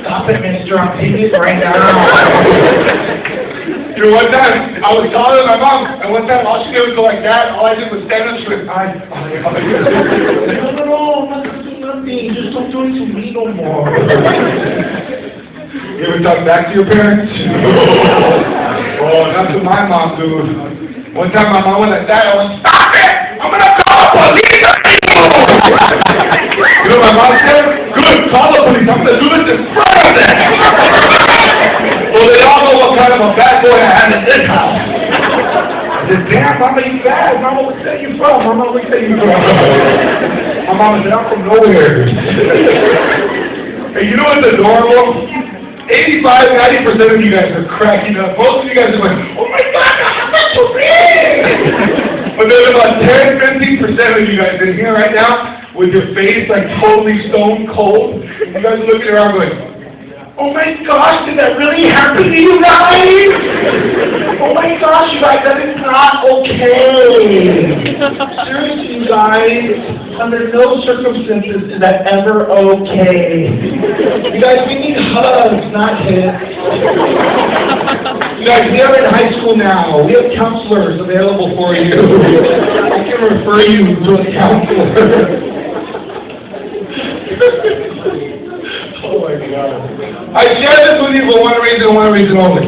Stop it, mister. I'm taking it right now. You know, one time, I was taller than my mom, and one time all she did was go like that, all I did was stand up, she went, no, I'm not doing nothing, just don't do it to me no more. You ever talk back to your parents? Oh, not to my mom, dude. One time my mom went like that, I went, stop it! I'm gonna call the police on you! You know what my mom said? Good, call the police, I'm gonna do this in front of them! Well, they all know what kind of a bad boy I had in this house. I said, damn, Mama, you bad. Mama, where say you from? Mama, where say you from? My mama said, I'm from nowhere. And you know what's adorable? 85–90% of you guys are cracking up. Most of you guys are like, oh my God, that's so big! But there's about 10–15% of you guys in here right now with your face like totally stone cold. You guys are looking around going, oh my gosh, did that really happen to you guys? Oh my gosh, you guys, that is not okay. Seriously, you guys, under no circumstances is that ever okay. You guys, we need hugs, not hits. You guys, we are in high school now. We have counselors available for you. I can refer you to a counselor. Oh my God. I share this with you for one reason and one reason only.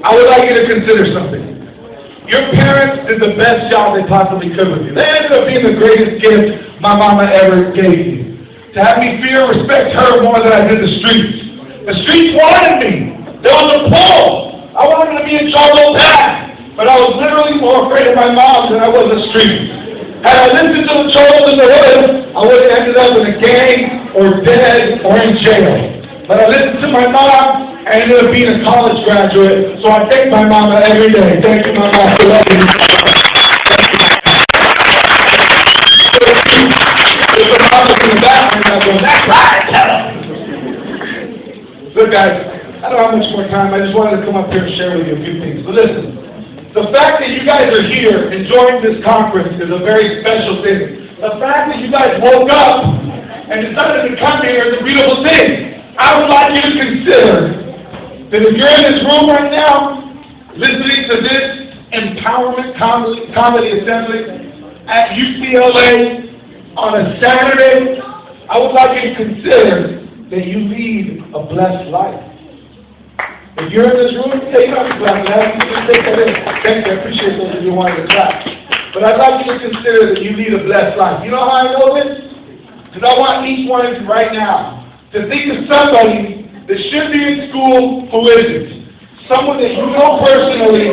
I would like you to consider something. Your parents did the best job they possibly could with you. They ended up being the greatest gift my mama ever gave you. To have me fear and respect her more than I did the streets. The streets wanted me. There was a pull. I wanted to be in Charlotte Path, but I was literally more afraid of my mom than I was the streets. Had I listened to the trolls in the hood, I would have ended up in a gang or dead or in jail. But I listened to my mom and ended up being a college graduate, so I thank my mama every day. Thank you, my mom, for loving me. There's a mama in the bathroom that's going, that's right, tell her. Look, guys, I don't have much more time. I just wanted to come up here and share with you a few things. But listen. The fact that you guys are here enjoying this conference is a very special thing. The fact that you guys woke up and decided to come here is a beautiful thing. I would like you to consider that if you're in this room right now, listening to this empowerment comedy assembly at UCLA on a Saturday, I would like you to consider that you lead a blessed life. If you're in this room, take off the clap. You can take that in. Thank you. I appreciate those of you who wanted to clap. But I'd like you to consider that you lead a blessed life. You know how I know this? Because I want each one of you right now to think of somebody that should be in school who isn't. Someone that you know personally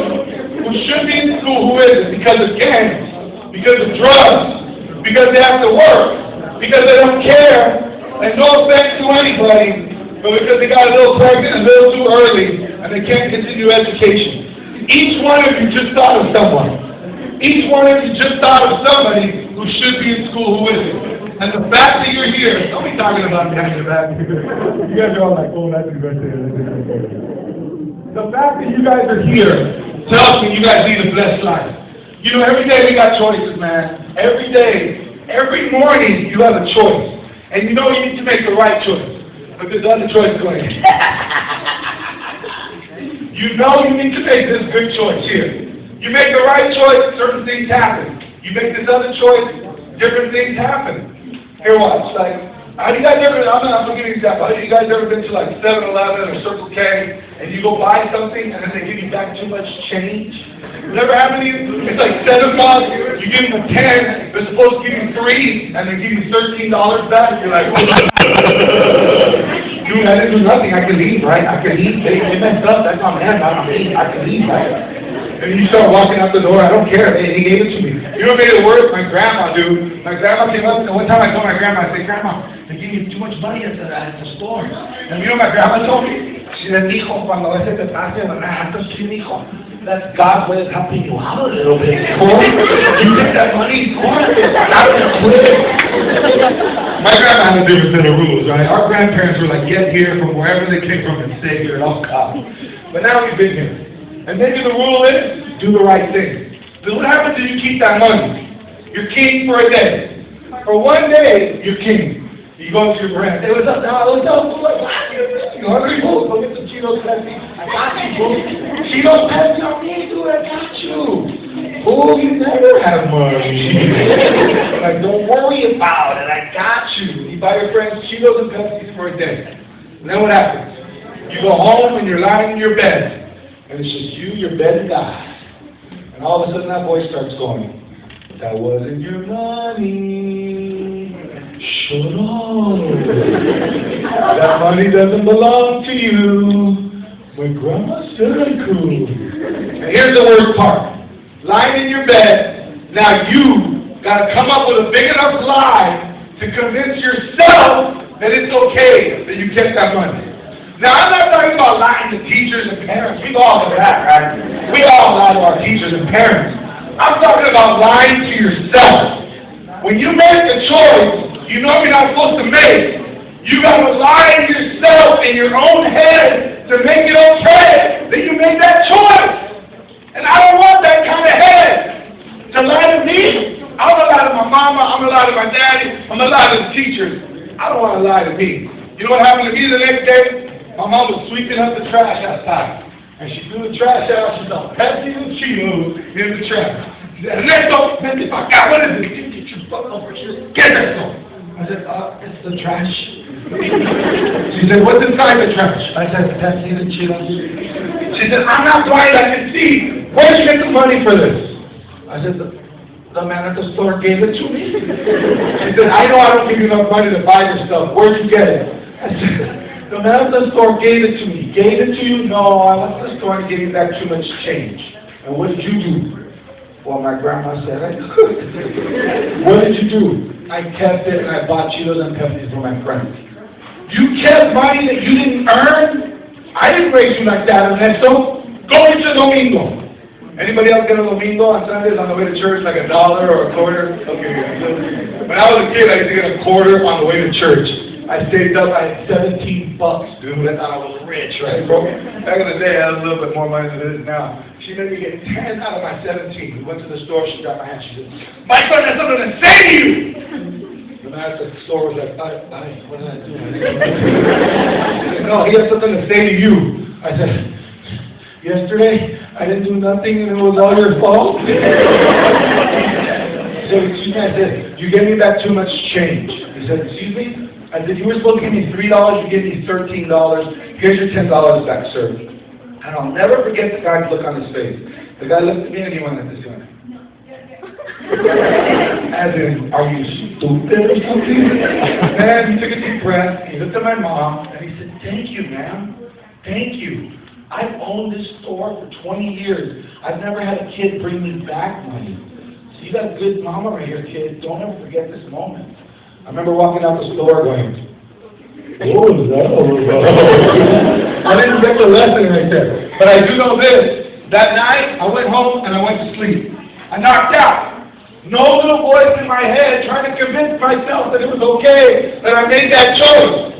who should be in school who isn't. Because of gangs, because of drugs, because they have to work, because they don't care. And no offense to anybody, but because they got a little pregnant a little too early, and they can't continue education. Each one of you just thought of someone. Each one of you just thought of somebody who should be in school who isn't. And the fact that you're here, don't be talking about behind your back. You guys are all like, oh, that's a good thing. The fact that you guys are here tells me you guys lead a blessed life. You know, every day we got choices, man. Every day, every morning you have a choice. And you know you need to make the right choice. But there's other choice going. You know you need to make this good choice here. You make the right choice, certain things happen. You make this other choice, different things happen. Here, watch. Like, have you guys ever, I'm going to give you an example. Have you guys ever been to like 7-Eleven or Circle K and you go buy something and then they give you back too much change? Never happened to you? It's like $7, you give them a 10, they're supposed to give you 3, and they give you $13 back. You're like, dude, I didn't do nothing. I can leave, right? I can leave. They messed up. That's not man. I can leave, right? And you start walking out the door. I don't care. He gave it to me. You know what made it worse? My grandma, dude. My grandma came up, and one time I told my grandma, I said, Grandma, they give you too much money at the store. And you know what my grandma told me? She said, hijo, cuando ese te pase, hijo. That's God's way of helping you out a little bit. You get that money, out of the quick. My grandma had a different set of rules, right? Our grandparents were like, get here from wherever they came from and stay here at all costs. But now we've been here. And maybe the rule is, do the right thing. Because what happens if you keep that money? You're king for a day. For one day, you're king. You go to your friend. Hey, what's up, now? What's up? You hungry, fool? Go get some Cheetos, Pepsi. I got you, fool. Cheetos, Pepsi on me, dude. I got you. Fool, you never have money. Like, don't worry about it. I got you. You buy your friends Cheetos and Pepsi for a day. And then what happens? You go home and you're lying in your bed. And it's just you, your bed, and God. And all of a sudden that voice starts going, that wasn't your money. Shut up. That money doesn't belong to you. My grandma said I could. And here's the worst part. Lying in your bed, now you got to come up with a big enough lie to convince yourself that it's okay that you kept that money. Now, I'm not talking about lying to teachers and parents. We've all done that, right? We all lie to our teachers and parents. I'm talking about lying to yourself. When you make a choice you know you're not supposed to make, you got to lie to yourself in your own head to make it okay that you made that choice. And I don't want that kind of head to lie to me. I'm going to lie to my mama. I'm going to lie to my daddy. I'm going to lie to the teachers. I don't want to lie to me. You know what happened to me the next day? My mom was sweeping up the trash outside. And she threw the trash out. She saw Pepsi and Cheetos in the trash. She said, Ernesto, if I got what is it? Get your fuck over here. Get that stuff. I said, it's the trash. She said, what's inside the trash? I said, Pepsi and Cheetos. She said, I'm not blind, I can see. Where'd you get the money for this? I said, the man at the store gave it to me. She said, I know I don't give you enough money to buy your stuff. Where'd you get it? I said, the man at the store gave it to me. Gave it to you? No, I went to the store and gave you back too much change. And what did you do? Well, my grandma said I could. What did you do? I kept it and I bought Cheetos and Pepsi for my friends. You kept money that you didn't earn? I didn't raise you like that, Ernesto. Go get your domingo. Anybody else get a domingo on Sundays on the way to church, like $1 or a quarter? Okay, when I was a kid, I used to get a quarter on the way to church. I saved up, I had $17, dude. I thought I was rich, right, bro? Back in the day, I had a little bit more money than it is now. She made me get 10 out of my 17. We went to the store, she grabbed my hand, she said, my son has something to say to you! The man at the store was like, what did I do? No, he has something to say to you. I said, yesterday, I didn't do nothing and it was all your fault? So excuse me, I said, you gave me back too much change. He said, excuse me? I said, you were supposed to give me $3, you gave me $13. Here's your $10 back, sir. And I'll never forget the guy's look on his face. The guy looked at me and he went like this guy. As in, are you stupid or something? And he took a deep breath, he looked at my mom, and he said, thank you, ma'am. Thank you. I've owned this store for 20 years. I've never had a kid bring me back money. So you got a good mama right here, kid. Don't ever forget this moment. I remember walking out the store going, what was that all about? I didn't get the lesson right there. But I do know this. That night, I went home and I went to sleep. I knocked out. No little voice in my head trying to convince myself that it was okay that I made that choice.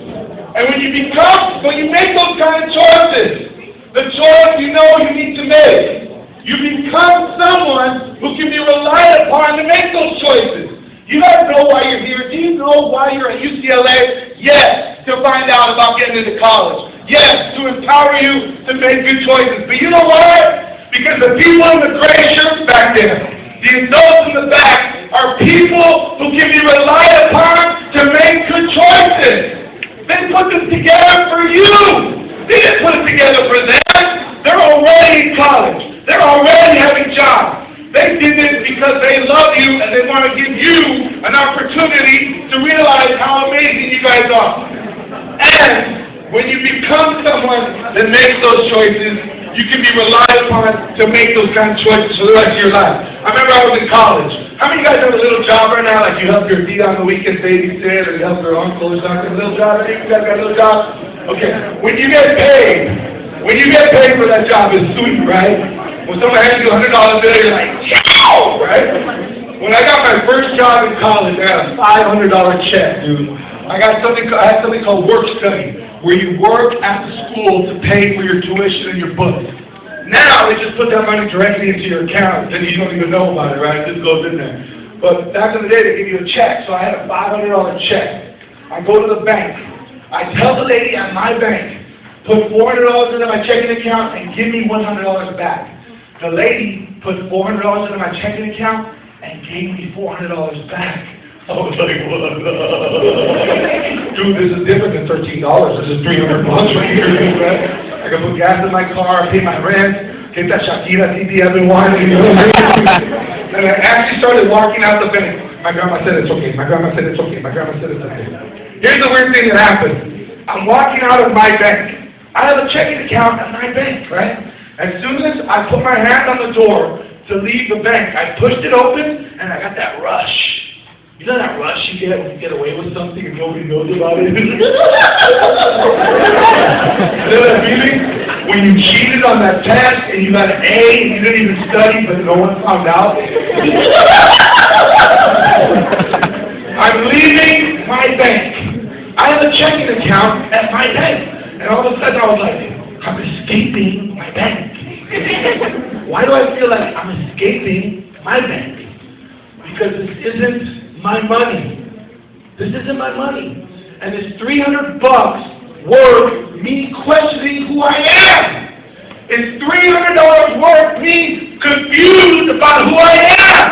And when you make those kind of choices, the choice you know you need to make, you become someone who can be relied upon to make those choices. You guys know why you're here. Do you know why you're at UCLA? Yes, to find out about getting into college. Yes, to empower you to make good choices. But you know why? Because the people in the gray shirts back there, the adults in the back, are people who can be relied upon to make good choices. They put them together for you. They didn't put it together for them. They're already in college. They're already having jobs. They did this because they love you and they want to give you an opportunity to realize how amazing you guys are. And when you become someone that makes those choices, you can be relied upon to make those kind of choices for the rest of your life. I remember I was in college. How many of you guys have a little job right now, like you help your dad on the weekend babysit, or you help your uncle or something? A little job? Any of you guys got a little job? Okay. When you get paid for that job, it's sweet, right? When someone hands you $100 bill, you're like, yow, right? When I got my first job in college, I got a $500 check, dude. I had something called work study, where you work at the school to pay for your tuition and your books. Now, they just put that money directly into your account, and you don't even know about it, right? It just goes in there. But back in the day, they give you a check, so I had a $500 check. I go to the bank. I tell the lady at my bank, put $400 into my checking account and give me $100 back. The lady put $400 into my checking account and gave me $400 back. I was like, what? Dude, this is different than $13. This is $300 right here. Right? I can put gas in my car, pay my rent, get that Shakira CD I've been wanting. You know what I mean? And I actually started walking out the bank. My grandma said it's okay. My grandma said it's okay. My grandma said it's okay. Here's the weird thing that happened. I'm walking out of my bank. I have a checking account at my bank, right? As soon as I put my hand on the door to leave the bank, I pushed it open and I got that rush. You know that rush you get when you get away with something and nobody knows about it? You know that feeling? When you cheated on that test and you got an A and you didn't even study but no one found out? I'm leaving my bank. I have a checking account at my bank. And all of a sudden I was like, I'm escaping my bank. Why do I feel like I'm escaping my bank? Because this isn't my money. This isn't my money. And it's $300 worth me questioning who I am. It's $300 worth me confused about who I am.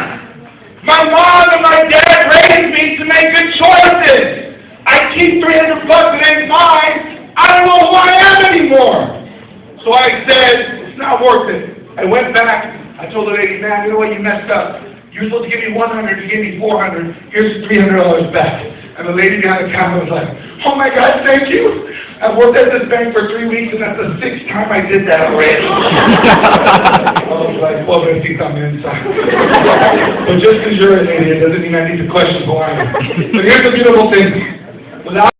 My mom and my dad raised me to make good choices. I keep $300 and it's mine. I don't know who I am anymore. So I said, it's not worth it. I went back. I told the lady, man, you know what, you messed up. You were supposed to give me $100, you gave me $400. Here's $300 back. And the lady behind the counter was like, oh my God, thank you. I've worked at this bank for 3 weeks and that's the 6th time I did that already. I was like, pobrecita mensa. But just because you're an idiot doesn't mean I need to question who I am. But here's the beautiful thing. Without